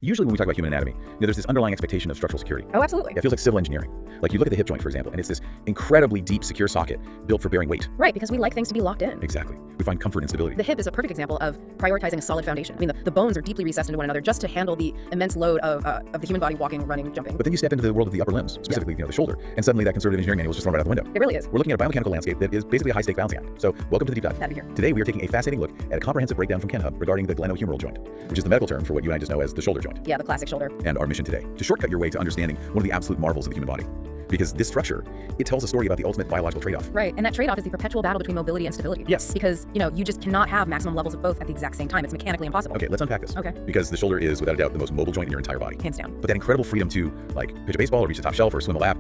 Usually when we talk about human anatomy, there's this underlying expectation of structural security. Oh, absolutely. It feels like civil engineering. Like you look at the hip joint, for example, and it's this incredibly deep, secure socket built for bearing weight. Right, because we like things to be locked in. Exactly. We find comfort and stability. The hip is a perfect example of prioritizing a solid foundation. I mean, the bones are deeply recessed into one another just to handle the immense load of the human body walking, running, jumping. But then you step into the world of the upper limbs, specifically the shoulder, and suddenly that conservative engineering manual is just thrown right out the window. It really is. We're looking at a biomechanical landscape that is basically a high-stake balancing act. So welcome to the deep dive. Happy here. Today we are taking a fascinating look at a comprehensive breakdown from KenHub regarding the glenohumeral joint, which is the medical term for what you and I just know as the shoulder joint. Yeah, the classic shoulder. And our mission today, to shortcut your way to understanding one of the absolute marvels of the human body. Because this structure, it tells a story about the ultimate biological trade-off. Right, and that trade-off is the perpetual battle between mobility and stability. Yes. Because, you just cannot have maximum levels of both at the exact same time. It's mechanically impossible. Okay, let's unpack this. Okay. Because the shoulder is, without a doubt, the most mobile joint in your entire body. Hands down. But that incredible freedom to, like, pitch a baseball or reach the top shelf or swim a lap,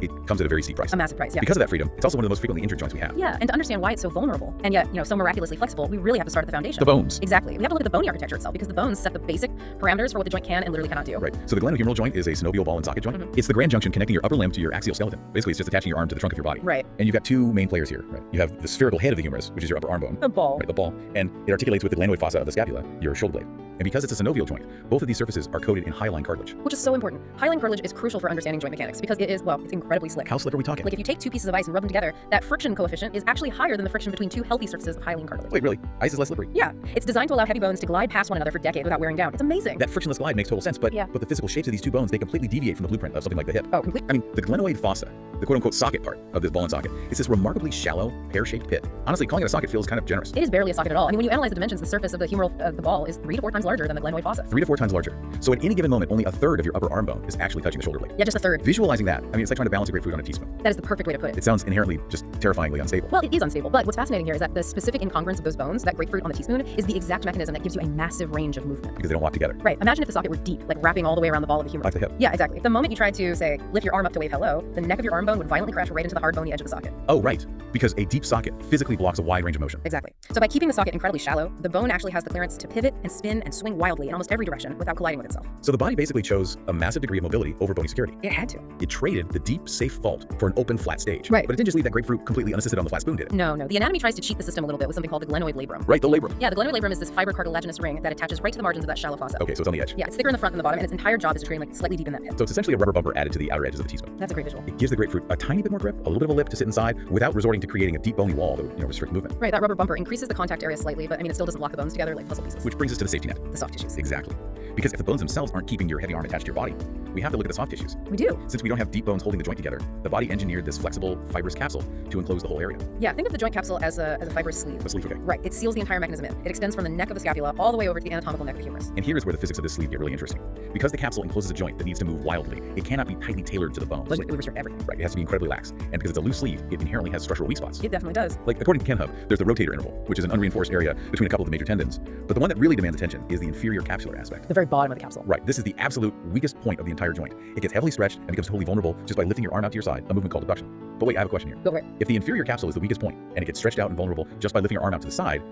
it comes at a very steep price. A massive price, yeah. Because of that freedom, it's also one of the most frequently injured joints we have. Yeah, and to understand why it's so vulnerable, and yet, so miraculously flexible, we really have to start at the foundation. The bones. Exactly. We have to look at the bony architecture itself, because the bones set the basic parameters for what the joint can and literally cannot do. Right. So the glenohumeral joint is a synovial ball and socket joint. It's the grand junction connecting your upper limb to your axial skeleton. Basically, it's just attaching your arm to the trunk of your body. Right. And you've got two main players here. Right. You have the spherical head of the humerus, which is your upper arm bone. The ball. Right, the ball. And it articulates with the glenoid fossa of the scapula, your shoulder blade. And because it's a synovial joint, both of these surfaces are coated in hyaline cartilage. Which is so important. Hyaline cartilage is crucial for understanding joint mechanics because it is, it's incredibly slick. How slick are we talking? Like if you take two pieces of ice and rub them together, that friction coefficient is actually higher than the friction between two healthy surfaces of hyaline cartilage. Wait, really? Ice is less slippery? Yeah. It's designed to allow heavy bones to glide past one another for decades without wearing down. It's amazing. That frictionless glide makes total sense, but the physical shapes of these two bones, they completely deviate from the blueprint of something like the hip. Oh, completely. I mean, the glenoid fossa, the quote-unquote socket part of this ball and socket, is this remarkably shallow, pear-shaped pit. Honestly, calling it a socket feels kind of generous. It is barely a socket at all. I mean, when you analyze the dimensions, the surface of the humeral, the ball is 3 to 4 times larger than the glenoid fossa. 3 to 4 times larger. So at any given moment, only a third of your upper arm bone is actually touching the shoulder blade. Yeah, just a third. Visualizing that, I mean, it's like trying to balance a grapefruit on a teaspoon. That is the perfect way to put it. It sounds inherently just terrifyingly unstable. Well, it is unstable, but what's fascinating here is that the specific incongruence of those bones, that grapefruit on the teaspoon, is the exact mechanism that gives you a massive range of movement. Because they don't lock together. Right. Imagine if the socket were deep, like wrapping all the way around the ball of the humerus. Like the hip. Yeah, exactly. The moment you tried to, say, lift your arm up to wave hello, the neck of your arm bone would violently crash right into the hard bony edge of the socket. Oh, right. Because a deep socket physically blocks a wide range of motion. Exactly. So by keeping the socket incredibly shallow, the bone actually has the clearance to pivot and spin and swing wildly in almost every direction without colliding with itself. So the body basically chose a massive degree of mobility over bony security. It had to. It traded the deep, safe vault for an open, flat stage. Right. But it didn't just leave that grapefruit completely unassisted on the flat spoon, did it? No. The anatomy tries to cheat the system a little bit with something called the glenoid labrum. Right, the labrum. Yeah, the glenoid labrum is this fiber cartilaginous ring that attaches right to the margins of that shallow fossa. Okay, so it's on the edge. Yeah, it's thicker in the front than the bottom, and its entire job is to train like slightly deep in that pit. So it's essentially a rubber bumper added to the outer edges of the teaspoon. That's a great visual. It gives the grapefruit a tiny bit more grip, a little bit of a lip to sit inside without resorting to creating a deep bony wall that would restrict movement. Right, that rubber bumper increases the contact area slightly, but I mean it still doesn't lock the bones together like puzzle pieces. Which brings us to the safety net. The soft tissues. Exactly. Because if the bones themselves aren't keeping your heavy arm attached to your body, we have to look at the soft tissues. We do. Since we don't have deep bones holding the joint together, the body engineered this flexible, fibrous capsule to enclose the whole area. Yeah, think of the joint capsule as a fibrous sleeve. A sleeve, okay. Right, it seals the entire mechanism in. It extends from the neck of the scapula all the way over to the anatomical neck of the humerus. And here is where the physics of this sleeve get really interesting. Because the capsule encloses a joint that needs to move wildly, it cannot be tightly tailored to the bones. Like we restrict everything. Right, it has to be incredibly lax. And because it's a loose sleeve, it inherently has structural weak spots. It definitely does. Like, according to KenHub, there's the rotator interval, which is an unreinforced area between a couple of the major tendons. But the one that really demands attention is the inferior capsular aspect. The very bottom of the capsule. Right, this is the absolute weakest point of the entire joint. It gets heavily stretched and becomes totally vulnerable just by lifting your arm out to your side, a movement called abduction. But wait, I have a question here. Go for it. If the inferior capsule is the weakest point and it gets stretched out and vulnerable just by lifting your arm out to the side,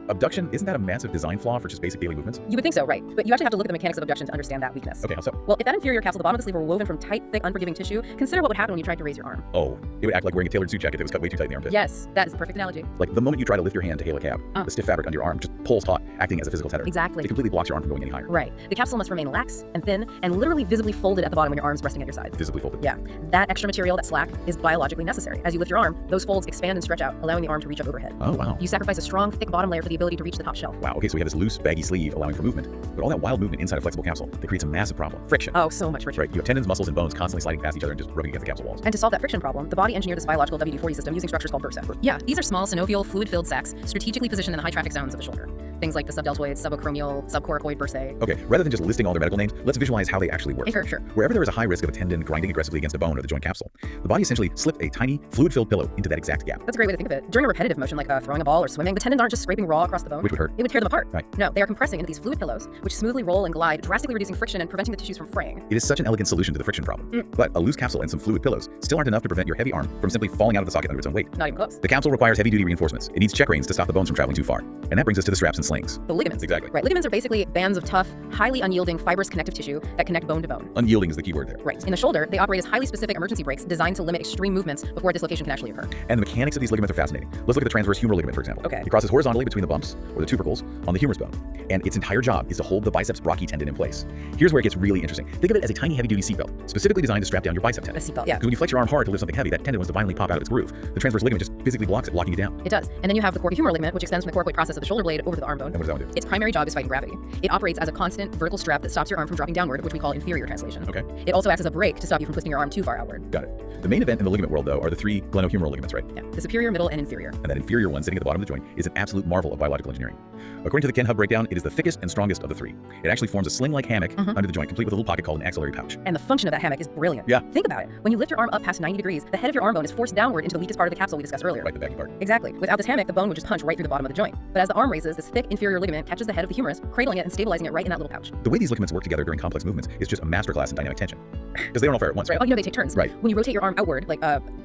abduction, isn't that a massive design flaw for just basic daily movements? You would think so, right? But you actually have to look at the mechanics of abduction to understand that weakness. Okay, how so? Well, if that inferior capsule, the bottom of the sleeve, were woven from tight, thick, unforgiving tissue, consider what would happen when you tried to raise your arm. Oh, it would act like wearing a tailored suit jacket that was cut way too tight in the armpit. Yes, that is a perfect analogy. Like the moment you try to lift your hand to hail a cab, the stiff fabric under your arm just pulls taut, acting as a physical tether. Exactly. It completely blocks your arm from going any higher. Right. The capsule must remain lax and thin and literally visibly folded at the bottom when your arm's resting at your side. Visibly folded. Yeah. That extra material, that slack, is biologically necessary. As you lift your arm, those folds expand and stretch out, allowing the arm to reach up overhead. Oh, wow. You sacrifice a strong, thick bottom layer for the ability to reach the top shelf. Wow, okay, so we have this loose, baggy sleeve allowing for movement, but all that wild movement inside a flexible capsule that creates a massive problem. Friction. Oh, so much friction. Right, you have tendons, muscles, and bones constantly sliding past each other and just rubbing against the capsule walls. And to solve that friction problem, the body engineered this biological WD-40 system using structures called bursa. Yeah, these are small synovial fluid-filled sacs strategically positioned in the high traffic zones of the shoulder. Things like the subdeltoid, subacromial, subcoracoid bursae. Okay, rather than just listing all their medical names, let's visualize how they actually work. Sure. Wherever there is a high risk of a tendon grinding aggressively against a bone or the joint capsule, the body essentially slipped a tiny fluid-filled pillow into that exact gap. That's a great way to think of it. During a repetitive motion like throwing a ball or swimming, the tendons aren't just scraping raw across the bone. Which would hurt. It would tear them apart. Right. No, they are compressing into these fluid pillows, which smoothly roll and glide, drastically reducing friction and preventing the tissues from fraying. It is such an elegant solution to the friction problem. But a loose capsule and some fluid pillows still aren't enough to prevent your heavy arm from simply falling out of the socket under its own weight. Not even close. The capsule requires heavy-duty reinforcements. It needs check reins to stop the bones from traveling too far. And that brings us to the straps and slings. The ligaments. Exactly. Right. Ligaments are basically bands of tough, highly unyielding, fibrous connective tissue that connect bone to bone. Unyielding is the key word there. Right. In the shoulder, they operate as highly specific emergency brakes designed to limit extreme movements before a dislocation can actually occur. And the mechanics of these ligaments are fascinating. Let's look at the transverse humeral ligament, for example. Okay. It crosses horizontally between the bumps, or the tubercles, on the humerus bone. And its entire job is to hold the biceps brachii tendon in place. Here's where it gets really interesting. Think of it as a tiny heavy-duty seatbelt, specifically designed to strap down your bicep A tendon. seatbelt, yeah. Because when you flex your arm hard to lift something heavy, that tendon wants to violently pop out of its groove. The transverse ligament just physically blocks it, locking you down. It does. And then you have the coracohumeral ligament, which extends from the coracoid process of the shoulder blade over to the arm bone. And what does that one do? Its primary job is fighting gravity. It operates as a constant vertical strap that stops your arm from dropping downward, which we call inferior translation. Okay. It also acts as a brake to stop you from twisting your arm too far outward. Got it. The main event in the ligament world, though, are the three glenohumeral ligaments, right? Yeah. The superior, middle, and inferior. And that inferior one sitting at the bottom of the joint is an absolute marvel of biological engineering. According to the Ken Hub breakdown, it is the thickest and strongest of the three. It actually forms a sling-like hammock under the joint, complete with a little pocket called an axillary pouch. And the function of that hammock is brilliant. Yeah. Think about it. When you lift your arm up past 90 degrees, the head of your arm bone is forced downward into the weakest part of the capsule we discussed earlier. Right, the baggy part. Exactly. Without this hammock, the bone would just punch right through the bottom of the joint. But as the arm raises, this thick inferior ligament catches the head of the humerus, cradling it and stabilizing it right in that little pouch. The way these ligaments work together during complex movements is just a masterclass in dynamic tension. Because they don't all fire at once, Right. Oh, you know, they take turns. Right. When you rotate your arm outward, like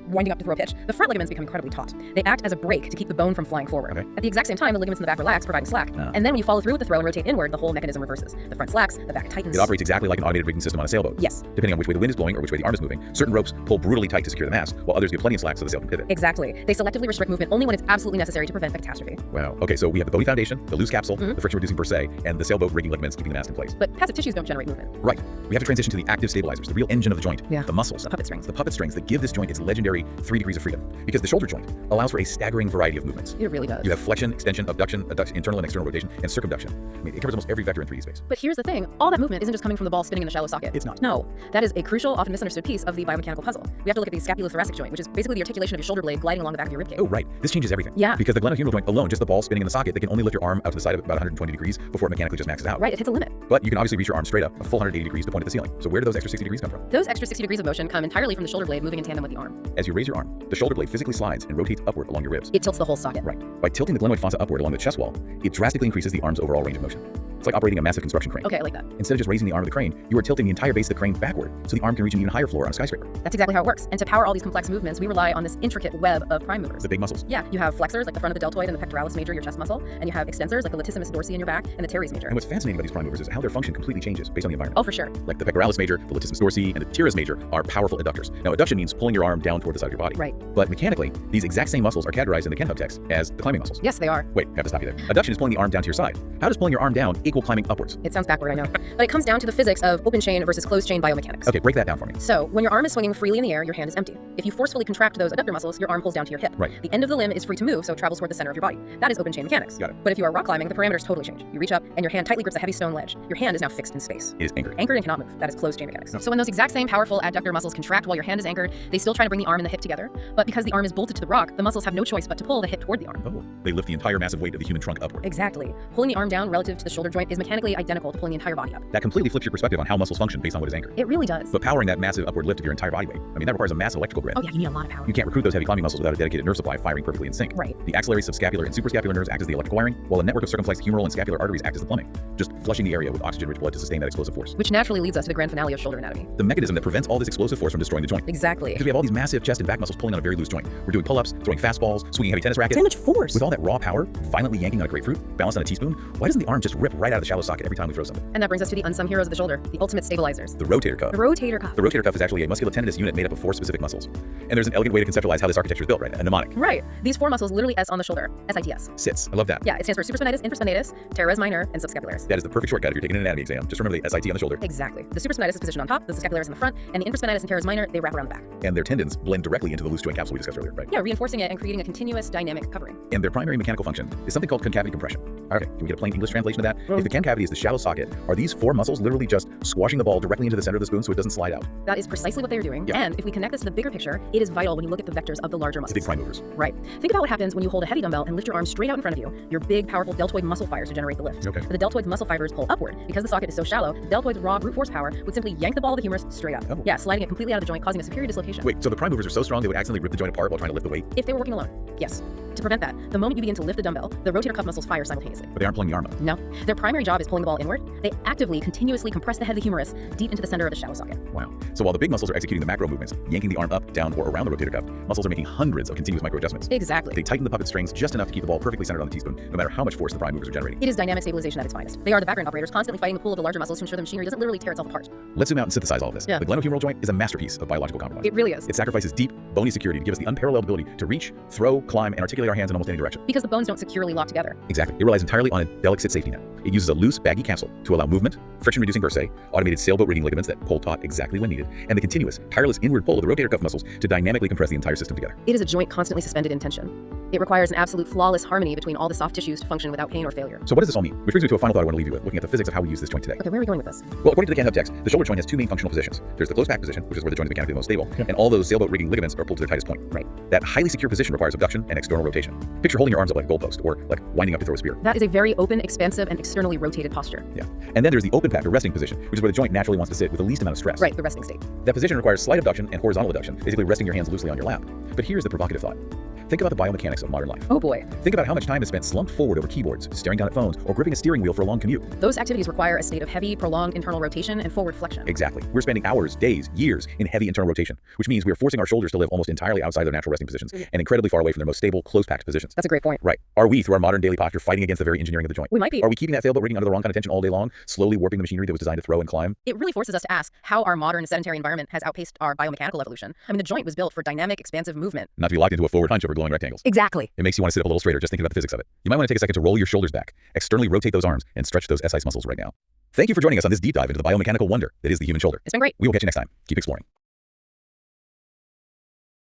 winding up to throw a pitch, the front ligaments become incredibly taut. They act as a brake to keep the bone from flying forward. Okay. At the exact same time, the ligaments in the back relax, providing slack. And then when you follow through with the throw and rotate inward, the whole mechanism reverses. The front slacks, the back tightens. It operates exactly like an automated rigging system on a sailboat. Yes. Depending on which way the wind is blowing or which way the arm is moving, certain ropes pull brutally tight to secure the mast, while others give plenty of slack so the sail can pivot. Exactly. They selectively restrict movement only when it's absolutely necessary to prevent a catastrophe. Wow. Okay, so we have the bony foundation, the loose capsule, the friction-reducing per se, and the sailboat rigging ligaments keeping the mast in place. But passive tissues don't generate movement. Right. We have to transition to the active stabilizers, the real engine of the joint, Yeah. the muscles, The puppet strings. the puppet strings that give this joint its legendary 3 degrees of freedom. Because the shoulder joint allows for a staggering variety of movements. It really does. You have flexion, extension, abduction, internal and external rotation, and circumduction. I mean, it covers almost every vector in 3D space. But here's the thing, all that movement isn't just coming from the ball spinning in the shallow socket. It's not. No, that is a crucial, often misunderstood piece of the biomechanical puzzle. We have to look at the scapulothoracic joint, which is basically the articulation of your shoulder blade gliding along the back of your ribcage. Oh, right. This changes everything. Yeah. Because the glenohumeral joint alone, just the ball spinning in the socket, they can only lift your arm out to the side of about 120 degrees before it mechanically just maxes out. Right, it hits a limit. But you can obviously reach your arm straight up a full 180 degrees to point at the ceiling. So where do those extra 60 degrees come from? Those extra 60 degrees of motion come entirely from the shoulder blade moving in tandem with the arm. As you raise your arm, the shoulder blade physically slides and rotates upward along your ribs. It tilts the whole socket. Right. By tilting the glenoid fossa upward along the chest wall, it drastically increases the arm's overall range of motion. It's like operating a massive construction crane. Okay, I like that. Instead of just raising the arm of the crane, you are tilting the entire base of the crane backward, so the arm can reach an even higher floor on a skyscraper. That's exactly how it works. And to power all these complex movements, we rely on this intricate web of prime movers. The big muscles. Yeah, you have flexors like the front of the deltoid and the pectoralis major, your chest muscle, and you have extensors like the latissimus dorsi in your back and the teres major. And what's fascinating about these prime movers is how their function completely changes based on the environment. Oh, for sure. Like the pectoralis major, the latissimus dorsi, and the teres major are powerful adductors. Now, adduction means pulling your arm down toward the side of your body. Right. But mechanically, these exact same muscles are categorized in the Ken Hub text as the climbing muscles. Yes, they are. Wait, I have to stop you there. Adduction is pulling the arm down to your side. How does pulling your arm down equal climbing upwards? It sounds backward, I know. But it comes down to the physics of open chain versus closed chain biomechanics. Okay, break that down for me. So, when your arm is swinging freely in the air, your hand is empty. If you forcefully contract those adductor muscles, your arm pulls down to your hip. Right. The end of the limb is free to move, so it travels toward the center of your body. That is open chain mechanics. Got it. But if you are rock climbing, the parameters totally change. You reach up, and your hand tightly grips a heavy stone ledge. Your hand is now fixed in space. It is anchored. Anchored and cannot move. That is closed chain mechanics. No. So when those exact same powerful adductor muscles contract while your hand is anchored, they still try to bring the arm and the hip together. But because the arm is bolted to the rock, the muscles have no choice but to pull the hip toward the arm. Oh, they lift the entire massive weight of the human trunk upward. Exactly. Pulling the arm down relative to the shoulder joint is mechanically identical to pulling the entire body up. That completely flips your perspective on how muscles function based on what is anchored. It really does. But powering that massive upward lift of your entire body weight, I mean, that requires a massive electrical grid. Oh yeah, you need a lot of power. You can't recruit those heavy climbing muscles without a dedicated nerve supply firing perfectly in sync. Right. The axillary, subscapular, and suprascapular nerves act as the electrical wiring, while a network of circumflex humeral and scapular arteries act as the plumbing, just flushing the area with oxygen-rich blood to sustain that explosive force. Which naturally leads us to the grand finale of shoulder anatomy. The mechanism that prevents all this explosive force from destroying the joint. Exactly. Because we have all these massive chest and back muscles pulling on a very loose joint. We're doing pull-ups, throwing fastballs, swinging heavy tennis rackets. So much force. With all that raw power, violently yanking on a grapefruit, balanced on a teaspoon, why doesn't the arm just rip right out of the shallow socket every time we throw something? And that brings us to the unsung heroes of the shoulder, the ultimate stabilizers. The rotator cuff. The rotator cuff. The rotator cuff is actually a musculotendinous unit made up of 4 specific muscles. And there's an elegant way to conceptualize how this architecture is built, right? A mnemonic. Right. These 4 muscles literally S on the shoulder. SITS. Sits. I love that. Yeah, it stands for supraspinatus, infraspinatus, teres minor, and subscapularis. That is the perfect shortcut if you're taking an anatomy exam. Just remember the SIT on the shoulder. Exactly. The supraspinatus is positioned on top, the subscapularis in the front, and the infraspinatus and teres minor, they wrap around the back. And their tendons blend directly into the loose joint capsule we discussed earlier, right? Yeah, reinforcing it and creating a continuous dynamic covering. And their primary mechanical function is something called concavity compression. Okay, can we get a plain English translation of that? If the concavity is the shallow socket, are these 4 muscles literally just squashing the ball directly into the center of the spoon so it doesn't slide out? That is precisely what they are doing. Yeah. And if we connect this to the bigger picture, it is vital when you look at the vectors of the larger The muscles. big prime movers. Right. Think about what happens when you hold a heavy dumbbell and lift your arm straight out in front of you. Your big, powerful deltoid muscle fires to generate the lift. Okay. The deltoid muscle fibers pull upward. Because the socket is so shallow, the deltoid's raw brute force power would simply yank the ball of the humerus straight up. Oh. Yeah, sliding it completely out of the joint, causing a superior dislocation. Wait, so the prime movers are so strong they would accidentally rip the joint apart while trying to lift the weight? If they were working alone, yes. To prevent that, the moment you begin to lift the dumbbell, the rotator cuff muscles fire simultaneously. But they aren't pulling the arm up. No, their primary job is pulling the ball inward. They actively, continuously compress the head of the humerus deep into the center of the shallow socket. Wow. So while the big muscles are executing the macro movements, yanking the arm up, down, or around the rotator cuff, muscles are making hundreds of continuous micro adjustments. Exactly. They tighten the puppet strings just enough to keep the ball perfectly centered on the teaspoon, no matter how much force the prime movers are generating. It is dynamic stabilization at its finest. They are the background operators constantly fighting the pull of the larger muscles to ensure the machinery doesn't literally tear itself apart. Let's zoom out and synthesize all of this. Yeah. The glenohumeral joint is a masterpiece of biological compromise. It really is. It sacrifices deep, bony security to give us the unparalleled ability to reach, throw, climb, and articulate our hands in almost any direction. Because the bones don't securely lock together. Exactly. It relies entirely on a delicate safety net. It uses a loose, baggy capsule to allow movement, friction-reducing bursae, automated sailboat rigging ligaments that pull taut exactly when needed, and the continuous, tireless inward pull of the rotator cuff muscles to dynamically compress the entire system together. It is a joint constantly suspended in tension. It requires an absolute flawless harmony between all the soft tissues to function without pain or failure. So what does this all mean? Which brings me to a final thought I want to leave you with, looking at the physics of how we use this joint today. Okay, where are we going with this? Well, according to the Can Hub text, the shoulder joint has two main functional positions. There's the close pack position, which is where the joint is mechanically the most stable, and all those sailboat rigging ligaments are pulled to their tightest point. Right. That highly secure position requires abduction and external rotation. Picture holding your arms up like a goalpost, or like winding up to throw a spear. That is a very open, expansive, and externally rotated posture. Yeah. And then there's the open pack or resting position, which is where the joint naturally wants to sit with the least amount of stress. Right, the resting state. That position requires slight abduction and horizontal abduction, basically resting your hands loosely on your lap. But here's the provocative thought. Think about the biomechanics of modern life. Oh boy. Think about how much time is spent slumped forward over keyboards, staring down at phones, or gripping a steering wheel for a long commute. Those activities require a state of heavy, prolonged internal rotation and forward flexion. Exactly. We're spending hours, days, years in heavy internal rotation, which means we are forcing our shoulders to live almost entirely outside their natural resting positions and incredibly far away from their most stable, close-packed positions. That's a great point. Right. Are we, through our modern daily posture, fighting against the very engineering of the joint? We might be. Are we keeping that sailboat rigging under the wrong kind of tension all day long, slowly warping the machinery that was designed to throw and climb? It really forces us to ask how our modern sedentary environment has outpaced our biomechanical evolution. I mean, the joint was built for dynamic, expansive movement. Not to be locked into a forward hunch over glowing rectangles. Exactly. It makes you want to sit up a little straighter just thinking about the physics of it. You might want to take a second to roll your shoulders back, externally rotate those arms, and stretch those SI muscles right now. Thank you for joining us on this deep dive into the biomechanical wonder that is the human shoulder. It's been great. We will catch you next time. Keep exploring.